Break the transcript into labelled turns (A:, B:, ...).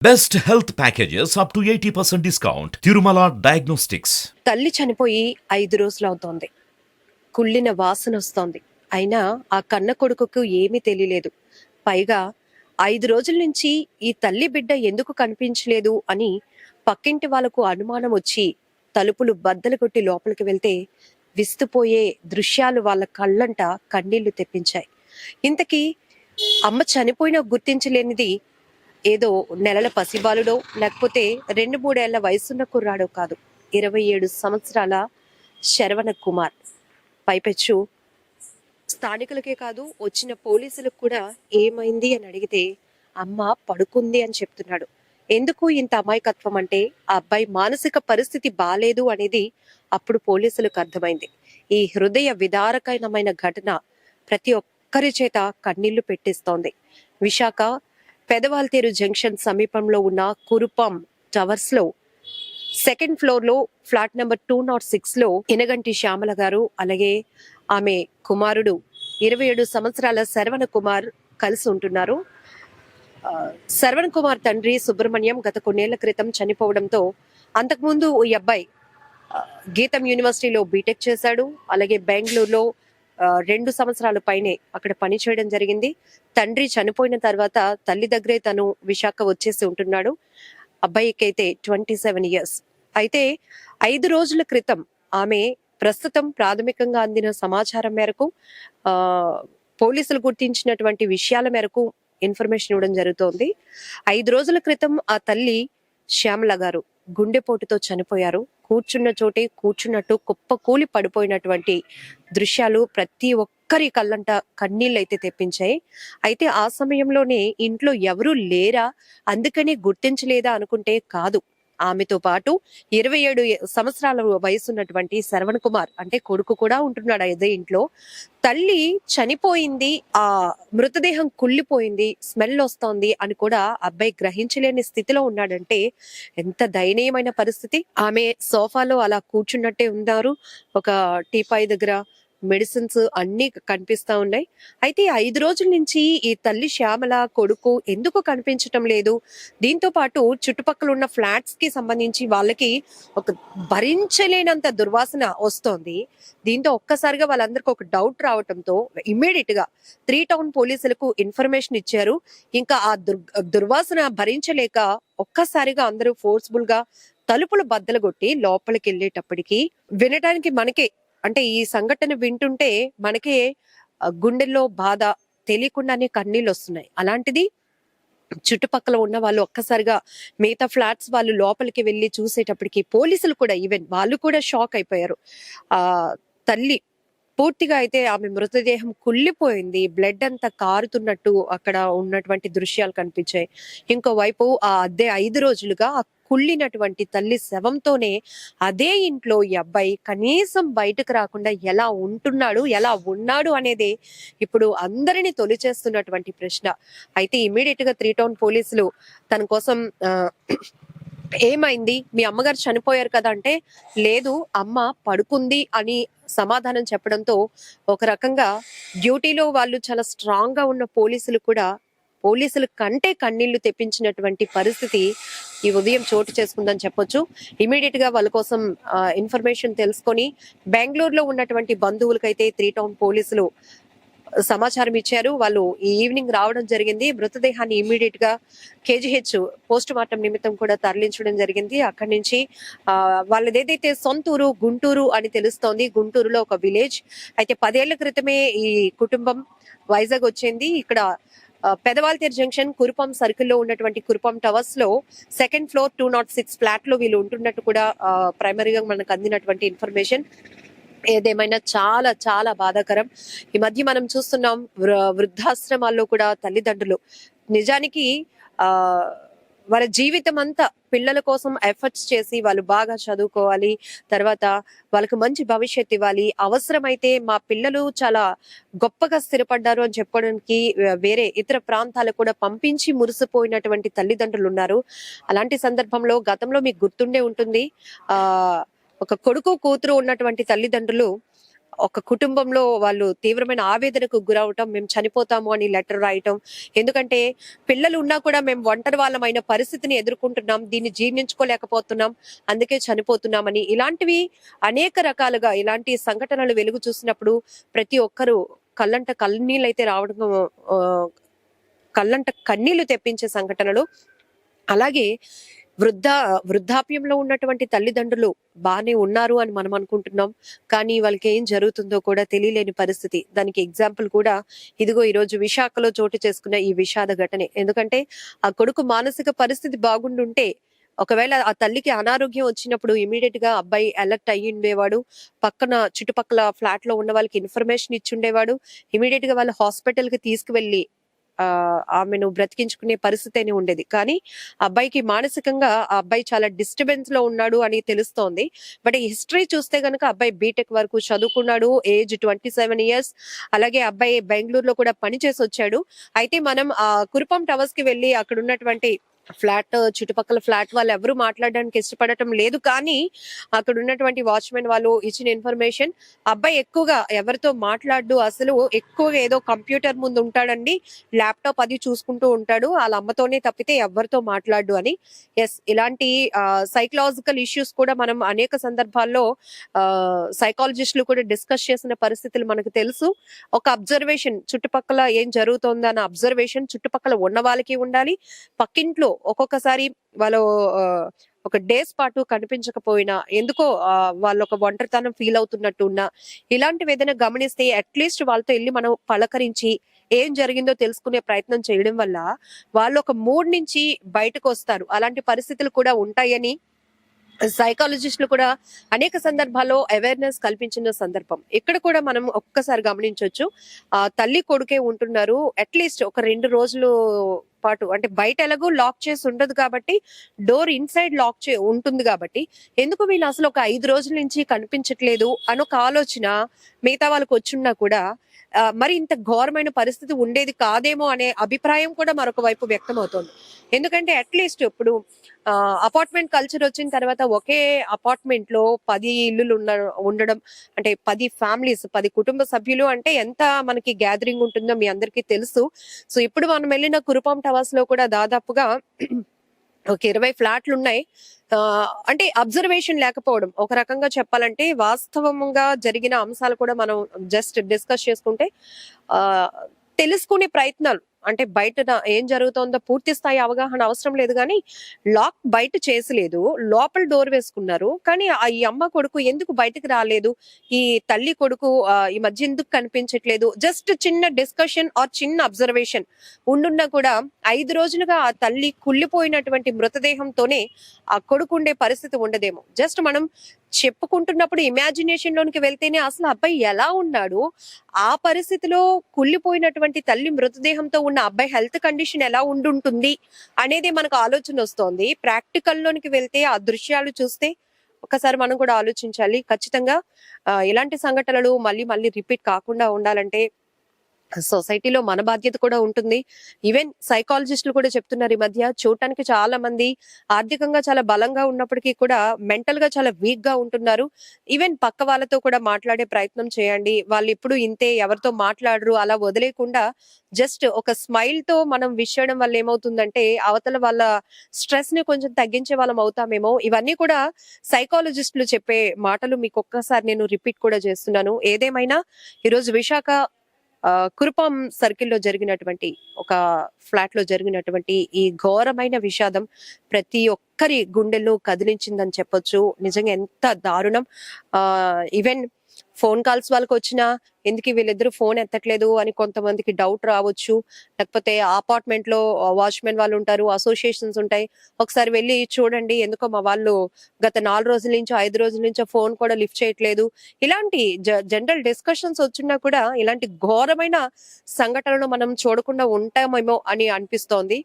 A: Best health packages up to 80% discount. Tirumala Diagnostics.
B: తల్లి చనిపోయి 5 రోజులవుతోంది. కుళ్ళిన వాసనొస్తోంది. అయినా ఆ కన్న కొడుకుకు ఏమీ తెలియలేదు. పైగా 5 రోజుల నుంచి ఈ తల్లి బిడ్డ ఎందుకు కనిపించలేదు అని పక్కింటి వాళ్ళకు అనుమానం వచ్చి తలుపులు బద్దలు కొట్టి లోపలికి వెళ్తే విస్తుపోయే దృశ్యాలు వాళ్ళ కళ్ళంట కన్నీళ్లు తెప్పించాయి. ఇంతకీ అమ్మ చనిపోయినా గుర్తించలేనిది ఏదో నెలల పసిబాలుడో లేకపోతే 2-3 ఏళ్ల వయసున్న కుర్రాడో కాదు. 27 సంవత్సరాల శరవణ కుమార్. పైపెచ్చు స్థానికులకే కాదు, వచ్చిన పోలీసులకు కూడా ఏమైంది అని అడిగితే అమ్మ పడుకుంది అని చెప్తున్నాడు. ఎందుకు ఇంత అమాయకత్వం అంటే ఆ అబ్బాయి మానసిక పరిస్థితి బాలేదు అనేది అప్పుడు పోలీసులకు అర్థమైంది. ఈ హృదయ విదారకమైన ఘటన ప్రతి ఒక్కరి చేత కన్నీళ్లు పెట్టిస్తోంది. విశాఖ పెదవాల్తేరు జంక్షన్ సమీపంలో ఉన్న కురుపాం టవర్స్ లో 2nd ఫ్లోర్ లో ఫ్లాట్ నెంబర్ 206 లో ఇనగంటి శ్యామల గారు అలాగే ఆమె కుమారుడు 27 సంవత్సరాల శరవణ కుమార్ కలిసి ఉంటున్నారు. శరవణ కుమార్ తండ్రి సుబ్రహ్మణ్యం గత కొన్నేళ్ల క్రితం చనిపోవడంతో అంతకుముందు ఈ అబ్బాయి గీతం యూనివర్సిటీలో బీటెక్ చేశాడు. అలాగే బెంగళూరులో 2 సంవత్సరాల పైనే అక్కడ పని చేయడం జరిగింది. తండ్రి చనిపోయిన తర్వాత తల్లి దగ్గరే తను విశాఖ వచ్చేసి ఉంటున్నాడు. అబ్బాయికి అయితే 27 ఇయర్స్. అయితే 5 రోజుల క్రితం ఆమె ప్రస్తుతం ప్రాథమికంగా అందిన సమాచారం మేరకు పోలీసులు గుర్తించినటువంటి విషయాల మేరకు ఇన్ఫర్మేషన్ ఇవ్వడం జరుగుతోంది. 5 రోజుల క్రితం ఆ తల్లి శ్యామల గారు గుండెపోటుతో చనిపోయారు. కూర్చున్న చోటే కూర్చున్నట్టు కుప్పకూలి పడిపోయినటువంటి దృశ్యాలు ప్రతి ఒక్కరి కళ్ళంట కన్నీళ్ళైతే తెప్పించాయి. అయితే ఆ సమయంలోనే ఇంట్లో ఎవరూ లేరా, అందుకని గుర్తించలేదా అనుకుంటే కాదు. ఆమెతో పాటు 27 సంవత్సరాల వయసున్నటువంటి శరవణ కుమార్ అంటే కొడుకు కూడా ఉంటున్నాడు అదే ఇంట్లో. తల్లి చనిపోయింది, ఆ మృతదేహం కుళ్ళిపోయింది, స్మెల్ వస్తోంది అని కూడా అబ్బాయి గ్రహించలేని స్థితిలో ఉన్నాడంటే ఎంత దయనీయమైన పరిస్థితి. ఆమె సోఫాలో అలా కూర్చున్నట్టే ఉన్నారు. ఒక టీపాయ్ దగ్గర మెడిసిన్స్ అన్ని కనిపిస్తా ఉన్నాయి. అయితే 5 రోజుల నుంచి ఈ తల్లి శ్యామల కొడుకు ఎందుకు కనిపించటం లేదు, దీంతో పాటు చుట్టుపక్కల ఉన్న ఫ్లాట్స్ కి సంబంధించి వాళ్ళకి ఒక భరించలేనంత దుర్వాసన వస్తోంది. దీంతో ఒక్కసారిగా వాళ్ళందరికీ ఒక డౌట్ రావటంతో ఇమ్మీడియట్ గా 3 టౌన్ పోలీసులకు ఇన్ఫర్మేషన్ ఇచ్చారు. ఇంకా ఆ దుర్వాసన భరించలేక ఒక్కసారిగా అందరూ ఫోర్స్ఫుల్ గా తలుపులు బద్దలు కొట్టి లోపలికి వెళ్ళేటప్పటికి వినడానికి మనకే అంటే ఈ సంఘటన వింటుంటే మనకే గుండెల్లో బాధ, తెలియకుండానే కన్నీళ్ళు వస్తున్నాయి. అలాంటిది చుట్టుపక్కల ఉన్న వాళ్ళు ఒక్కసారిగా మిగతా ఫ్లాట్స్ వాళ్ళు లోపలికి వెళ్ళి చూసేటప్పటికి పోలీసులు కూడా ఈవెన్ వాళ్ళు కూడా షాక్ అయిపోయారు. ఆ తల్లి పూర్తిగా అయితే ఆమె మృతదేహం కుళ్ళిపోయింది, బ్లడ్ అంతా కారుతున్నట్టు అక్కడ ఉన్నటువంటి దృశ్యాలు కనిపించాయి. ఇంకోవైపు ఆ అదే 5 రోజులుగా ఆ కుళ్ళినటువంటి తల్లి శవంతోనే అదే ఇంట్లో ఈ అబ్బాయి కనీసం బయటకు రాకుండా ఎలా ఉంటున్నాడు, ఎలా ఉన్నాడు అనేది ఇప్పుడు అందరినీ తొలిచేస్తున్నటువంటి ప్రశ్న. అయితే ఇమీడియట్ గా 3 టౌన్ పోలీసులు తన కోసం ఏమైంది, మీ అమ్మగారు చనిపోయారు కదా అంటే లేదు అమ్మ పడుకుంది అని సమాధానం చెప్పడంతో ఒక రకంగా డ్యూటీలో వాళ్ళు చాలా స్ట్రాంగ్ గా ఉన్న పోలీసులు కూడా పోలీసుల కంటే కన్నీళ్లు తెప్పించినటువంటి పరిస్థితి ఈ ఉదయం చోటు చేసుకుందని చెప్పొచ్చు. ఇమీడియట్ గా వాళ్ళ కోసం ఇన్ఫర్మేషన్ తెలుసుకొని బెంగళూరులో ఉన్నటువంటి బంధువులకైతే 3 టౌన్ పోలీసులు సమాచారం ఇచ్చారు. వాళ్ళు ఈ ఈవినింగ్ రావడం జరిగింది. మృతదేహాన్ని ఇమీడియట్ గా కేజీహెచ్ పోస్ట్ మార్టం నిమిత్తం కూడా తరలించడం జరిగింది. అక్కడి నుంచి వాళ్ళది ఏదైతే సొంతూరు గుంటూరు అని తెలుస్తోంది. గుంటూరులో ఒక విలేజ్. అయితే 10 ఏళ్ల క్రితమే ఈ కుటుంబం వైజాగ్ వచ్చింది. ఇక్కడ పెదవాల్తేరు జంక్షన్ కురుపాం సర్కిల్ లో ఉన్నటువంటి కురుపాం టవర్స్ లో 2nd ఫ్లోర్ 206 ఫ్లాట్ లో వీళ్ళు ఉంటున్నట్టు కూడా ప్రైమరీగా మనకు అందినటువంటి ఇన్ఫర్మేషన్. ఏదేమైనా చాలా చాలా బాధాకరం. ఈ మధ్య మనం చూస్తున్నాం వృద్ధాశ్రమాల్లో కూడా తల్లిదండ్రులు నిజానికి వాళ్ళ జీవితం అంతా పిల్లల కోసం ఎఫర్ట్స్ చేసి వాళ్ళు బాగా చదువుకోవాలి, తర్వాత వాళ్ళకి మంచి భవిష్యత్తు ఇవ్వాలి, అవసరమైతే మా పిల్లలు చాలా గొప్పగా స్థిరపడ్డారు అని చెప్పుకోవడానికి వేరే ఇతర ప్రాంతాలకు కూడా పంపించి మురిసిపోయినటువంటి తల్లిదండ్రులు ఉన్నారు. అలాంటి సందర్భంలో గతంలో మీకు గుర్తుండే ఉంటుంది, ఒక కొడుకు కూతురు ఉన్నటువంటి తల్లిదండ్రులు ఒక కుటుంబంలో వాళ్ళు తీవ్రమైన ఆవేదనకు గురవటం, మేము చనిపోతాము అని లెటర్ రాయటం. ఎందుకంటే పిల్లలు ఉన్నా కూడా మేము ఒంటరి వాళ్ళమైన పరిస్థితిని ఎదుర్కొంటున్నాం. దీన్ని జీర్ణించుకోలేకపోతున్నాం. అందుకే చనిపోతున్నామని. ఇలాంటివి అనేక రకాలుగా ఇలాంటి సంఘటనలు వెలుగు చూసినప్పుడు ప్రతి ఒక్కరు కళ్ళంట కన్నీళ్ళైతే రావడం, ఆహ్, కళ్ళంట కన్నీళ్లు తెప్పించే సంఘటనలు. అలాగే వృద్ధాప్యంలో ఉన్నటువంటి తల్లిదండ్రులు బానే ఉన్నారు అని మనం అనుకుంటున్నాం. కానీ వాళ్ళకి ఏం జరుగుతుందో కూడా తెలియలేని పరిస్థితి. దానికి ఎగ్జాంపుల్ కూడా ఇదిగో ఈరోజు విశాఖలో చోటు చేసుకున్న ఈ విషాద ఘటనే. ఎందుకంటే ఆ కొడుకు మానసిక పరిస్థితి బాగుండుంటే, ఒకవేళ ఆ తల్లికి అనారోగ్యం వచ్చినప్పుడు ఇమీడియట్ గా అబ్బాయి అలర్ట్ అయ్యి ఉండేవాడు. పక్కన చుట్టుపక్కల ఫ్లాట్ లో ఉన్న వాళ్ళకి ఇన్ఫర్మేషన్ ఇచ్చి ఉండేవాడు. ఇమీడియట్ గా వాళ్ళ హాస్పిటల్ కి తీసుకువెళ్లి ఆమెను బ్రతికించుకునే పరిస్థితి అయినా ఉండేది. కానీ అబ్బాయికి మానసికంగా ఆ అబ్బాయి చాలా డిస్టర్బెన్స్ లో ఉన్నాడు అని తెలుస్తోంది. బట్ ఈ హిస్టరీ చూస్తే గనుక అబ్బాయి బీటెక్ వరకు చదువుకున్నాడు. Age 27 years. అలాగే అబ్బాయి బెంగళూరులో కూడా పని చేసి వచ్చాడు. అయితే మనం కురుపం టవర్స్ కి వెళ్ళి అక్కడ ఉన్నటువంటి చుట్టుపక్కల ఫ్లాట్ వాళ్ళు ఎవరు మాట్లాడడానికి ఇష్టపడటం లేదు. కానీ అక్కడ ఉన్నటువంటి వాచ్మెన్ వాళ్ళు ఇచ్చిన ఇన్ఫర్మేషన్, అబ్బాయి ఎక్కువగా ఎవరితో మాట్లాడు, అసలు ఎక్కువగా ఏదో కంప్యూటర్ ముందు ఉంటాడండి, ల్యాప్టాప్ అది చూసుకుంటూ ఉంటాడు, వాళ్ళ అమ్మతోనే తప్పితే ఎవరితో మాట్లాడు అని. ఎస్, ఇలాంటి సైకలాజికల్ ఇష్యూస్ కూడా మనం అనేక సందర్భాల్లో సైకాలజిస్టులు కూడా డిస్కస్ చేసిన పరిస్థితులు మనకు తెలుసు. ఒక అబ్జర్వేషన్, చుట్టుపక్కల ఏం జరుగుతోందన్న అబ్జర్వేషన్ చుట్టుపక్కల ఉన్న వాళ్ళకి ఉండాలి. పక్కింట్లో ఒక్కొక్కసారి వాళ్ళు ఒక డేస్ పాటు కనిపించకపోయినా, ఎందుకో వాళ్ళు ఒక ఒంటరితనం ఫీల్ అవుతున్నట్టు ఉన్నా, ఇలాంటివి ఏదైనా గమనిస్తే అట్లీస్ట్ వాళ్ళతో వెళ్ళి మనం పలకరించి ఏం జరిగిందో తెలుసుకునే ప్రయత్నం చేయడం వల్ల వాళ్ళు ఒక మూడ్ నుంచి బయటకు వస్తారు. అలాంటి పరిస్థితులు కూడా ఉంటాయని సైకాలజిస్టులు కూడా అనేక సందర్భాల్లో అవేర్నెస్ కల్పించిన సందర్భం. ఇక్కడ కూడా మనం ఒక్కసారి గమనించవచ్చు. తల్లి కొడుకే ఉంటున్నారు. అట్లీస్ట్ ఒక 2 రోజులు పాటు, అంటే బయట ఎలాగో లాక్ చేసి ఉండదు కాబట్టి, డోర్ ఇన్సైడ్ లాక్ ఉంటుంది కాబట్టి, ఎందుకు వీళ్ళు అసలు ఒక 5 రోజుల నుంచి కనిపించట్లేదు అని ఒక ఆలోచన మిగతా వాళ్ళకి వచ్చున్నా కూడా మరి ఇంత ఘోరమైన పరిస్థితి ఉండేది కాదేమో అనే అభిప్రాయం కూడా మరొక వైపు వ్యక్తం అవుతోంది. ఎందుకంటే అట్లీస్ట్ ఇప్పుడు అపార్ట్మెంట్ కల్చర్ వచ్చిన తర్వాత ఒకే అపార్ట్మెంట్ లో 10 ఇల్లులు ఉండడం, అంటే 10 ఫ్యామిలీస్, 10 కుటుంబ సభ్యులు అంటే ఎంత మనకి గ్యాదరింగ్ ఉంటుందో మీ అందరికీ తెలుసు. సో ఇప్పుడు మనం వెళ్ళిన కురుపాం టవర్స్ లో కూడా దాదాపుగా ఒక 20 ఫ్లాట్లు ఉన్నాయి. అంటే అబ్జర్వేషన్ లేకపోవడం, ఒక రకంగా చెప్పాలంటే వాస్తవంగా జరిగిన అంశాలు కూడా మనం జస్ట్ డిస్కస్ చేసుకుంటే తెలుసుకునే ప్రయత్నాలు, అంటే బయట ఏం జరుగుతోందో పూర్తి స్థాయి అవగాహన అవసరం లేదు. కానీ లాక్ బయట చేసలేదు, లోపల డోర్ వేసుకున్నారు. కానీ ఈ అమ్మ కొడుకు ఎందుకు బయటకు రాలేదు, ఈ తల్లి కొడుకు ఈ మధ్య ఎందుకు కనిపించట్లేదు, జస్ట్ చిన్న డిస్కషన్ ఆర్ చిన్న అబ్జర్వేషన్ ఉండున్నా కూడా 5 రోజులుగా ఆ తల్లి కుళ్ళిపోయినటువంటి మృతదేహంతోనే ఆ కొడుకు ఉండే పరిస్థితి ఉండదేమో. జస్ట్ మనం చెప్పుకుంటున్నప్పుడు ఇమాజినేషన్ లోనికి వెళ్తేనే అసలు అబ్బాయి ఎలా ఉన్నాడు, ఆ పరిస్థితిలో కుళ్ళిపోయినటువంటి తల్లి మృతదేహంతో ఉన్న అబ్బాయి హెల్త్ కండిషన్ ఎలా ఉండుంటుంది అనేది మనకు ఆలోచన వస్తోంది. ప్రాక్టికల్ లోనికి వెళ్తే ఆ దృశ్యాలు చూస్తే ఒకసారి మనం కూడా ఆలోచించాలి. ఖచ్చితంగా ఇలాంటి సంఘటనలు మళ్ళీ మళ్ళీ రిపీట్ కాకుండా ఉండాలంటే సొసైటీలో మన బాధ్యత కూడా ఉంటుంది. ఈవెన్ సైకాలజిస్టులు కూడా చెప్తున్నారు ఈ మధ్య, చూడటానికి చాలా మంది ఆర్థికంగా చాలా బలంగా ఉన్నప్పటికీ కూడా మెంటల్ గా చాలా వీక్ గా ఉంటున్నారు. ఈవెన్ పక్క వాళ్ళతో కూడా మాట్లాడే ప్రయత్నం చేయండి. వాళ్ళు ఇప్పుడు ఇంతే, ఎవరితో మాట్లాడరు, అలా వదిలేకుండా జస్ట్ ఒక స్మైల్ తో మనం విష్ చేయడం వల్ల ఏమవుతుందంటే అవతల వాళ్ళ స్ట్రెస్ ని కొంచెం తగ్గించే వాళ్ళం అవుతామేమో. ఇవన్నీ కూడా సైకాలజిస్టులు చెప్పే మాటలు మీకు ఒక్కసారి నేను రిపీట్ కూడా చేస్తున్నాను. ఏదేమైనా ఈరోజు విశాఖ కురుపాం సర్కిల్లో జరిగినటువంటి ఒక ఫ్లాట్ లో జరిగినటువంటి ఈ ఘోరమైన విషాదం ప్రతి ఒక్కరి గుండెల్లో కదిలించిందని చెప్పొచ్చు. నిజంగా ఎంత దారుణం. ఈవెన్ ఫోన్ కాల్స్ వాళ్ళకి వచ్చినా ఎందుకు వీళ్ళిద్దరు ఫోన్ ఎత్తట్లేదు అని కొంతమందికి డౌట్ రావచ్చు. లేకపోతే అపార్ట్మెంట్ లో వాచ్మెన్ వాళ్ళు ఉంటారు, అసోసియేషన్స్ ఉంటాయి, ఒకసారి వెళ్ళి చూడండి, ఎందుకో మా వాళ్ళు గత 4 రోజుల నుంచో 5 రోజుల నుంచో ఫోన్ కూడా లిఫ్ట్ చేయట్లేదు. ఇలాంటి జనరల్ డిస్కషన్స్ వచ్చినా కూడా ఇలాంటి ఘోరమైన సంఘటనలు మనం చూడకుండా ఉంటామేమో అని అనిపిస్తోంది.